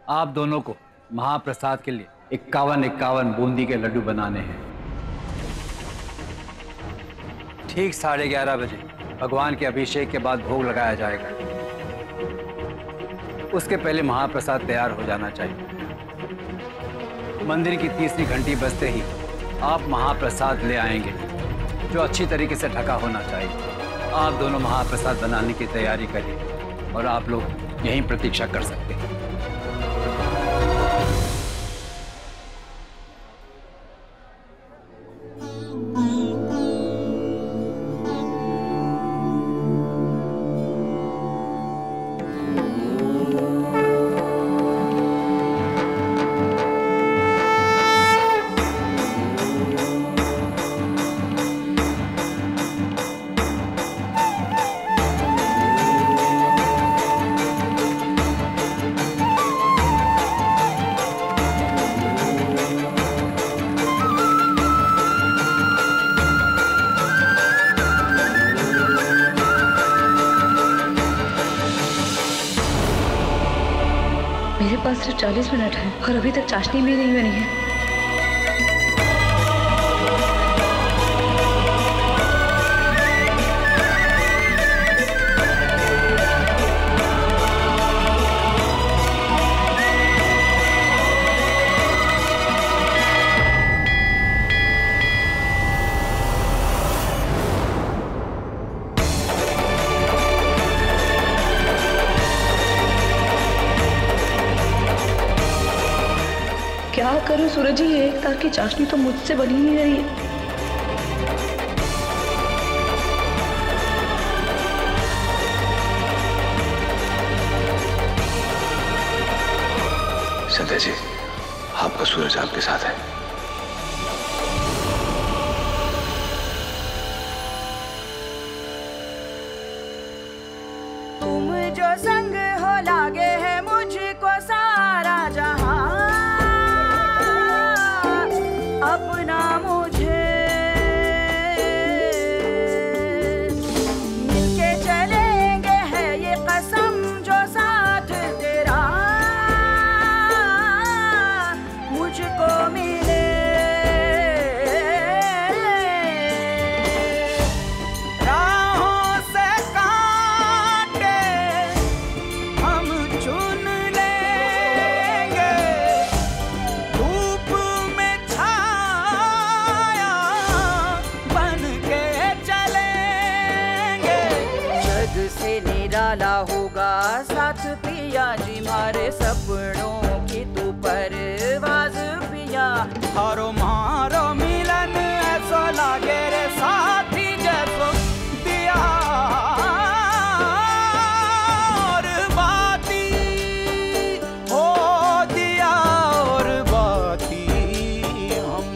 आप दोनों को महाप्रसाद के लिए 51 बूंदी के लड्डू बनाने हैं। ठीक 11:30 बजे भगवान के अभिषेक के बाद भोग लगाया जाएगा। उसके पहले महाप्रसाद तैयार हो जाना चाहिए। मंदिर की तीसरी घंटी बजते ही आप महाप्रसाद ले आएंगे, जो अच्छी तरीके से ढका होना चाहिए। आप दोनों महाप्रसाद बनाने की तैयारी करिए और आप लोग यहीं प्रतीक्षा कर सकते हैं। मेरे पास सिर्फ 40 मिनट है और अभी तक चाशनी भी नहीं बनी है। क्या करूं सूरज जी, एक तार की चाशनी तो मुझसे बनी नहीं रही है। संध्या जी, आपका सूरज आपके साथ है। तुम जो संग हो लागे है मुझको सारा जहां, अपना मुझे मिलके चलेंगे है ये कसम जो साथ तेरा मुझको मिले। राहों से कांटे हम चुन लेंगे, धूप में छाया बन के चलेंगे। जग से निराला होगा साथ पिया जी, मारे सपनों की तू परवाज पिया। हारो मारो मिलन ऐसा लागे रे साथी, जैसो दिया और बाती हो दिया और बाती हम।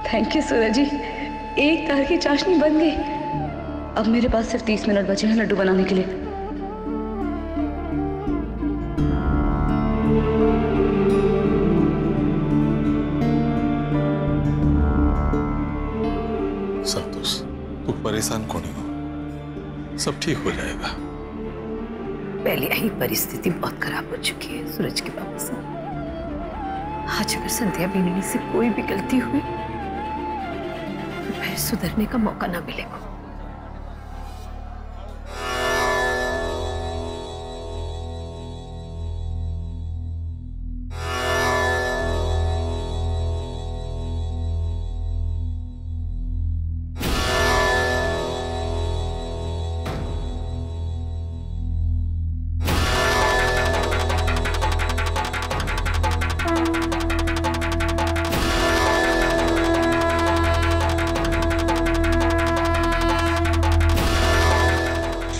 थैंक यू सूरज जी, एक तार की चाशनी बन गई। अब मेरे पास सिर्फ 30 मिनट बचे हैं लड्डू बनाने के लिए। संतोष, तू परेशान क्यों नहीं हो? सब ठीक हो जाएगा। पहले ही परिस्थिति बहुत खराब हो चुकी है सूरज के पापा से। आज अगर संध्या बेनी से कोई भी गलती हुई तो फिर सुधरने का मौका ना मिलेगा।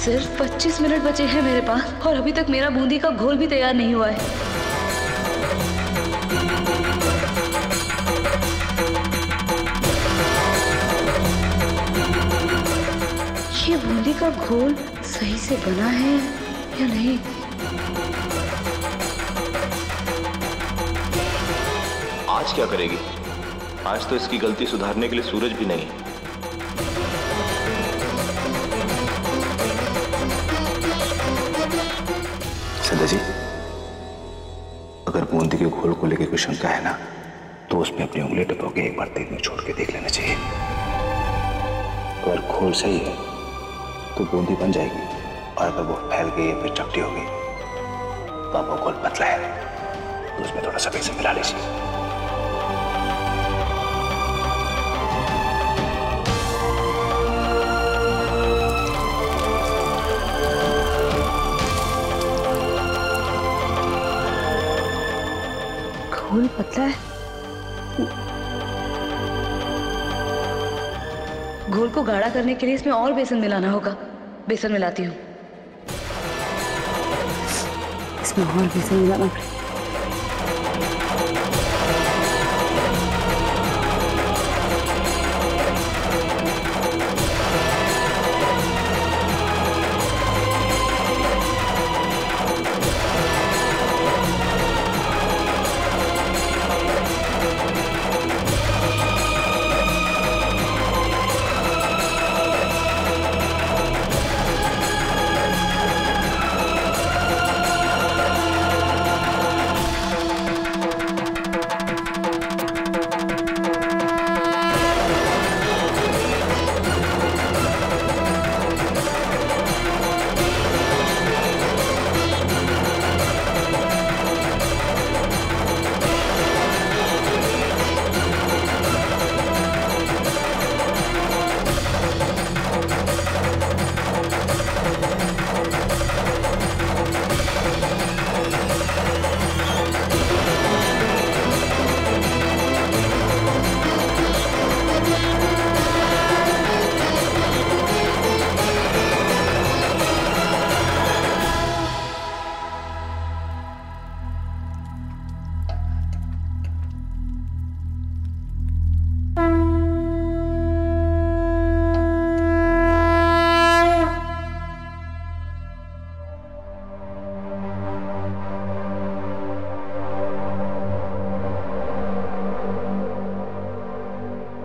सिर्फ 25 मिनट बचे हैं मेरे पास और अभी तक मेरा बूंदी का घोल भी तैयार नहीं हुआ है। ये बूंदी का घोल सही से बना है या नहीं? आज क्या करेगी? आज तो इसकी गलती सुधारने के लिए सूरज भी नहीं है। संध्या जी, अगर बूंदी के घोल को लेकर कोई शंका है ना, तो उसमें अपनी उंगली टपो के एक बार तेल में छोड़ के देख लेना चाहिए। अगर घोल सही है तो बूंदी बन जाएगी, और अगर वो फैल गई या फिर चपटी होगी तो आपको घोल पतला है तो उसमें थोड़ा सा बेसन मिला लीजिए। घोल पतला है। घोल को गाढ़ा करने के लिए इसमें और बेसन मिलाना होगा। बेसन मिलाती हूँ। इसमें और बेसन मिलाना पड़ेगा।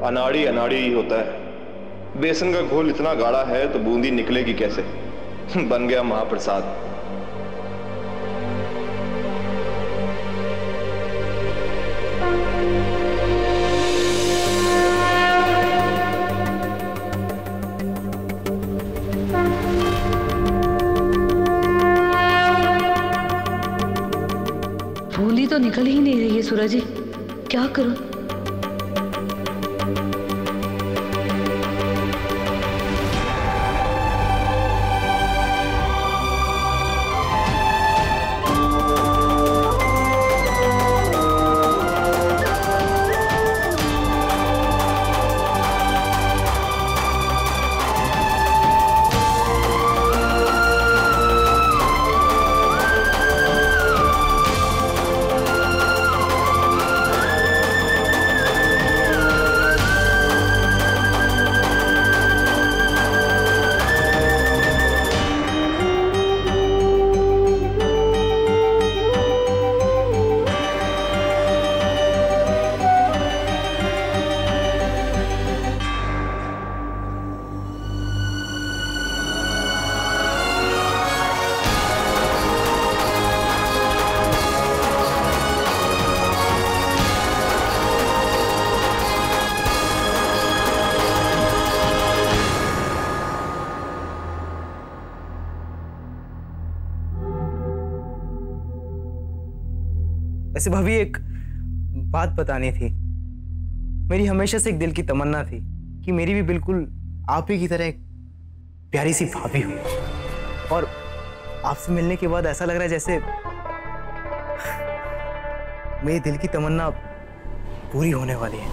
अनाड़ी अनाड़ी ही होता है। बेसन का घोल इतना गाढ़ा है तो बूंदी निकलेगी कैसे? बन गया महाप्रसाद। बूंदी तो निकल ही नहीं रही है सूरज जी, क्या करूं? वैसे भाभी एक बात बतानी थी। मेरी हमेशा से एक दिल की तमन्ना थी कि मेरी भी बिल्कुल आप ही की तरह एक प्यारी सी भाभी हो, और आपसे मिलने के बाद ऐसा लग रहा है जैसे मेरे दिल की तमन्ना पूरी होने वाली है।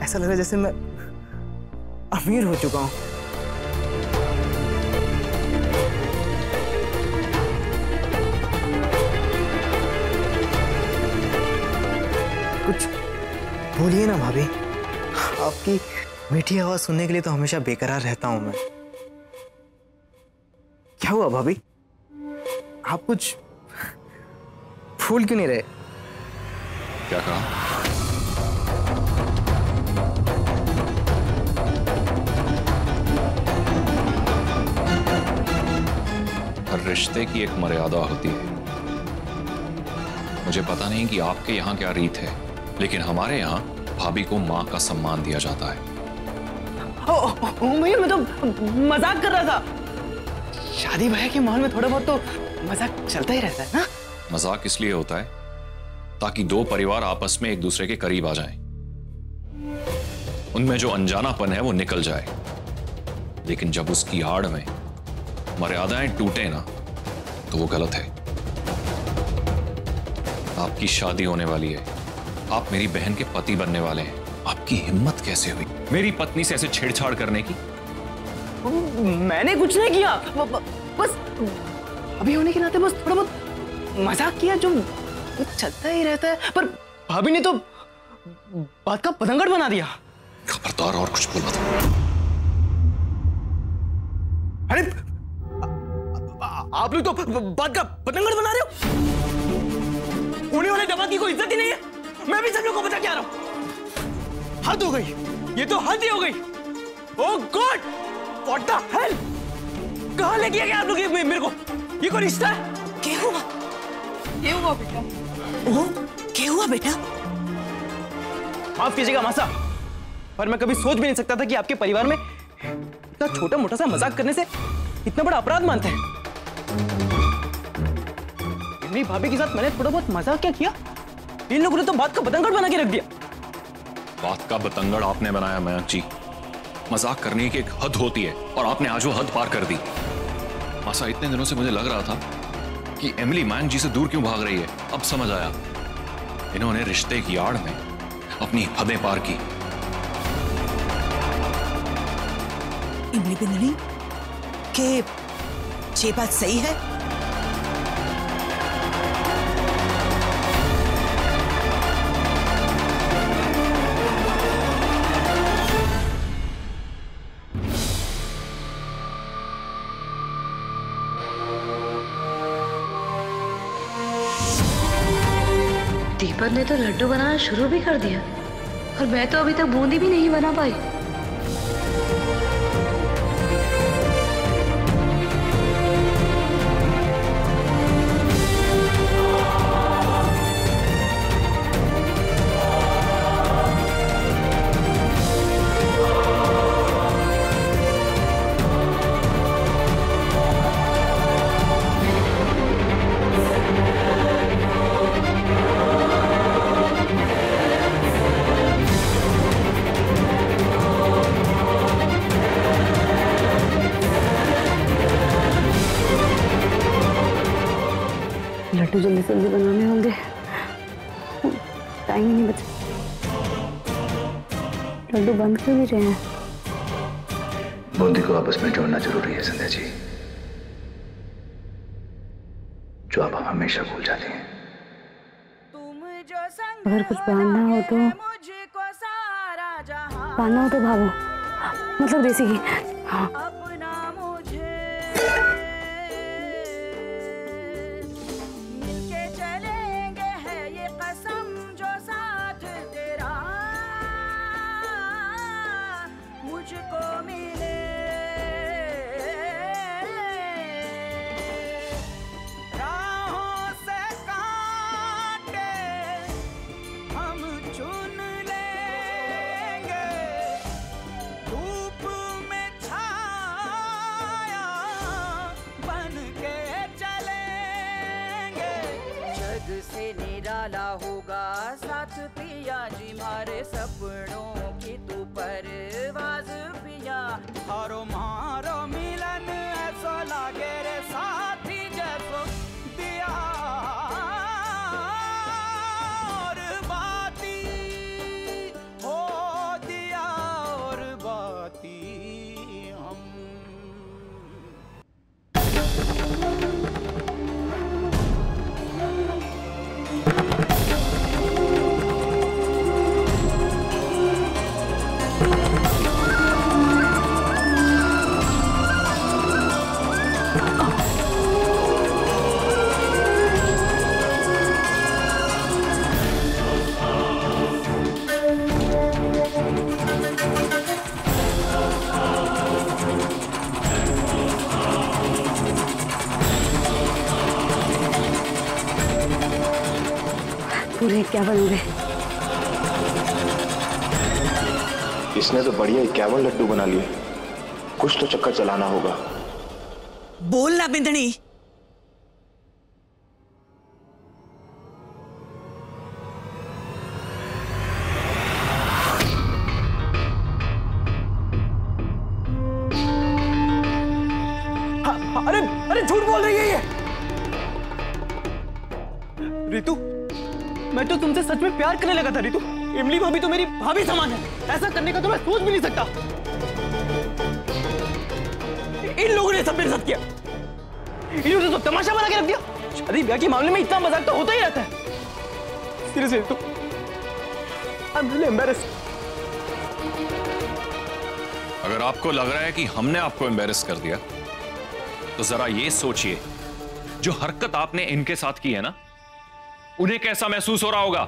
ऐसा लग रहा है जैसे मैं अमीर हो चुका हूं। बोलिए ना भाभी, आपकी मीठी आवाज सुनने के लिए तो हमेशा बेकरार रहता हूं मैं। क्या हुआ भाभी, आप कुछ फूल क्यों नहीं रहे? क्या कहा? हर रिश्ते की एक मर्यादा होती है। मुझे पता नहीं कि आपके यहाँ क्या रीत है, लेकिन हमारे यहाँ भाभी को माँ का सम्मान दिया जाता है। भैया मैं तो मजाक कर रहा था। शादी ब्याह के माहौल में थोड़ा बहुत तो मजाक चलता ही रहता है ना। मजाक इसलिए होता है ताकि दो परिवार आपस में एक दूसरे के करीब आ जाएं। उनमें जो अनजानापन है वो निकल जाए, लेकिन जब उसकी आड़ में मर्यादाएं टूटे ना तो वो गलत है। आपकी शादी होने वाली है, आप मेरी बहन के पति बनने वाले हैं। आपकी हिम्मत कैसे हुई मेरी पत्नी से ऐसे छेड़छाड़ करने की? मैंने कुछ नहीं किया, बस अभी होने के नाते बस थोड़ा बहुत मजाक किया जो चलता ही रहता है। पर भाभी ने तो बात का पतंगड़ बना दिया। खबरदार और कुछ बोल मत। अरे आप लोग तो बात का पतंगड़ बना रहे हो। होने वाले दमाद की कोई इज्जत ही नहीं है। मैं भी सब लोगों को बता के आ रहा हूं। हद हो गई, ये तो हद ही हो गई। ओह गॉड, व्हाट द हेल, कहां लेके गए आप लोग मेरे को? ये कोई रिश्ता है? क्या हुआ? क्या हुआ बेटा? ओह, क्या हुआ बेटा? माफ कीजिएगा मासा, पर मैं कभी सोच भी नहीं सकता था कि आपके परिवार में इतना छोटा मोटा सा मजाक करने से इतना बड़ा अपराध मानते हैं। मेरी भाभी के साथ मैंने थोड़ा बहुत मजाक क्या किया, इन लोगों ने तो बात का बतंगड़ बना के रख दिया। बात का बतंगड़ आपने बनाया मयंक जी। मजाक करने की एक हद होती है और आपने आज वो हद पार कर दी। मासा, इतने दिनों से मुझे लग रहा था कि एमिली मयंक जी से दूर क्यों भाग रही है। अब समझ आया, इन्होंने रिश्ते की आड़ में अपनी हदें पार की। इमली बिंदनी, के ये बात सही है? दीपक ने तो लड्डू बनाना शुरू भी कर दिया और मैं तो अभी तक बूंदी भी नहीं बना पाई। लड्डू जल्दी जल्दी बनाने होंगे, टाइम ही नहीं बचा। लड्डू बंद क्यों नहीं रहे हैं? बूंदी को आपस में जोड़ना जरूरी है संध्या जी, जो आप हमेशा भूल जाती हैं। अगर कुछ बांधना हो तो भागो, मतलब देसी घी। हाँ। से निराला होगा साथ पिया जी, मारे सपनों की तू परवाज पिया। हारो मारो मिलन ऐसा लागे रे साथी, जैसो दिया और बाती हो दिया और बाती हम। पूरे 51 हो गए। इसने तो बढ़िया 51 लड्डू बना लिए। कुछ तो चक्कर चलाना होगा। बोल ना बिंदनी। अरे अरे झूठ बोल रही है ये। रितु, मैं तो तुमसे सच में प्यार करने लगा था रितु। इमली भाभी तो मेरी भाभी समान है। ऐसा करने का तो मैं सोच भी नहीं सकता। इन लोगों ने सब मेरे साथ किया। इन्होंने तो तमाशा बना के रख दिया। शादी ब्याह के मामले में इतना मजाक तो होता ही रहता है। Seriously Ritu, I am really embarrassed. अगर आपको लग रहा है कि हमने आपको एम्बैरेस कर दिया, तो जरा ये सोचिए, जो हरकत आपने इनके साथ की है ना, उन्हें कैसा महसूस हो रहा होगा।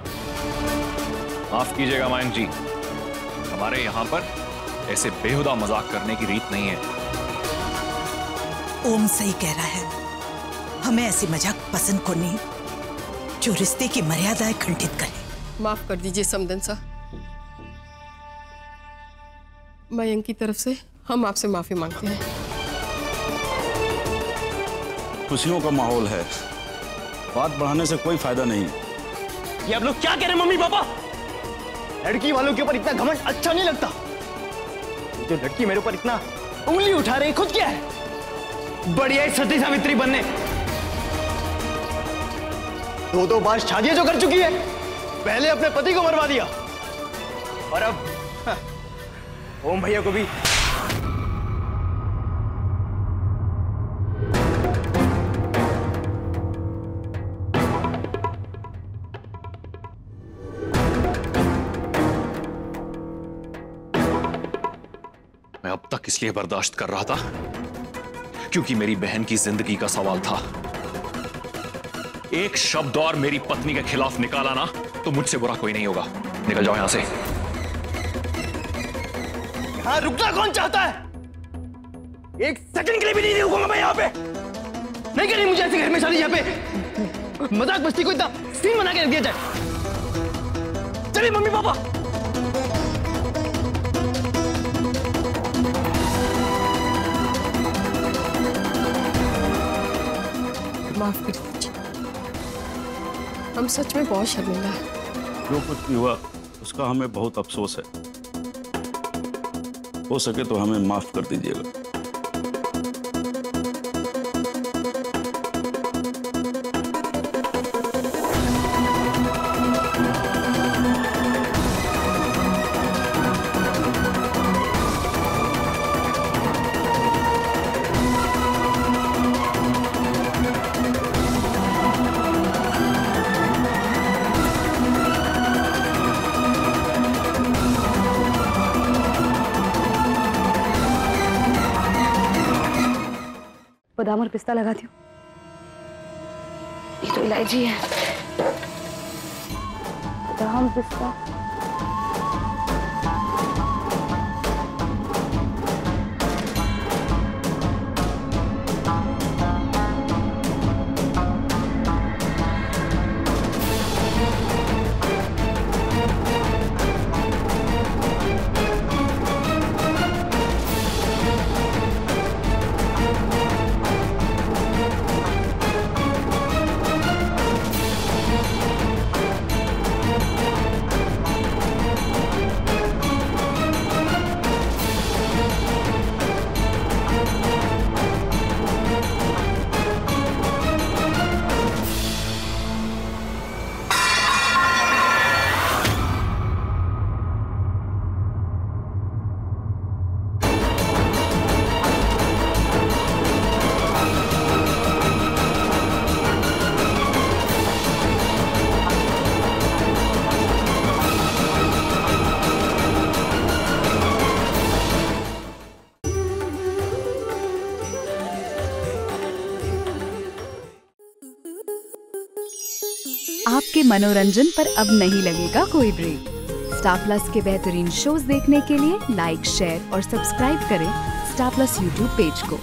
माफ कीजिएगा मयंक जी, हमारे यहां पर ऐसे बेहुदा मजाक करने की रीत नहीं है। ओम सही कह रहा है, हमें ऐसी मजाक पसंद को नहीं, जो रिश्ते की मर्यादाएं खंडित करे। माफ कर दीजिए समदन साहब, मयंक की तरफ से हम आपसे माफी मांगते हैं। खुशियों का माहौल है, बात बढ़ाने से कोई फायदा नहीं। ये आप लोग क्या कह रहे हैं मम्मी पापा? लड़की वालों के ऊपर इतना घमंड अच्छा नहीं लगता। जो लड़की मेरे ऊपर इतना उंगली उठा रही, खुद क्या है? बढ़िया ही सती सावित्री बनने। 2-2 बार शादियां जो कर चुकी है, पहले अपने पति को मरवा दिया और अब ओम भैया को भी। मैं अब तक इसलिए बर्दाश्त कर रहा था क्योंकि मेरी बहन की जिंदगी का सवाल था। एक शब्द और मेरी पत्नी के खिलाफ निकाला ना, तो मुझसे बुरा कोई नहीं होगा। निकल जाओ यहां से। यहां रुकना कौन चाहता है? एक सेकंड के लिए भी नहीं रुकूंगा मैं यहां पे। नहीं करनी मुझे ऐसे घर में शादी जहां पे मजाक मस्ती को इतना सीन बना के रख दिया जाए। चलिए मम्मी पापा। माफ कर दीजिए, हम सच में बहुत शर्मिंदा हैं। जो कुछ भी हुआ उसका हमें बहुत अफसोस है। हो सके तो हमें माफ कर दीजिएगा। बादाम और पिस्ता लगाती हूँ। ये तो इलायची है। बादाम पिस्ता। आपके मनोरंजन पर अब नहीं लगेगा कोई ब्रेक। स्टार प्लस के बेहतरीन शोज देखने के लिए लाइक, शेयर और सब्सक्राइब करें स्टार प्लस यूट्यूब पेज को।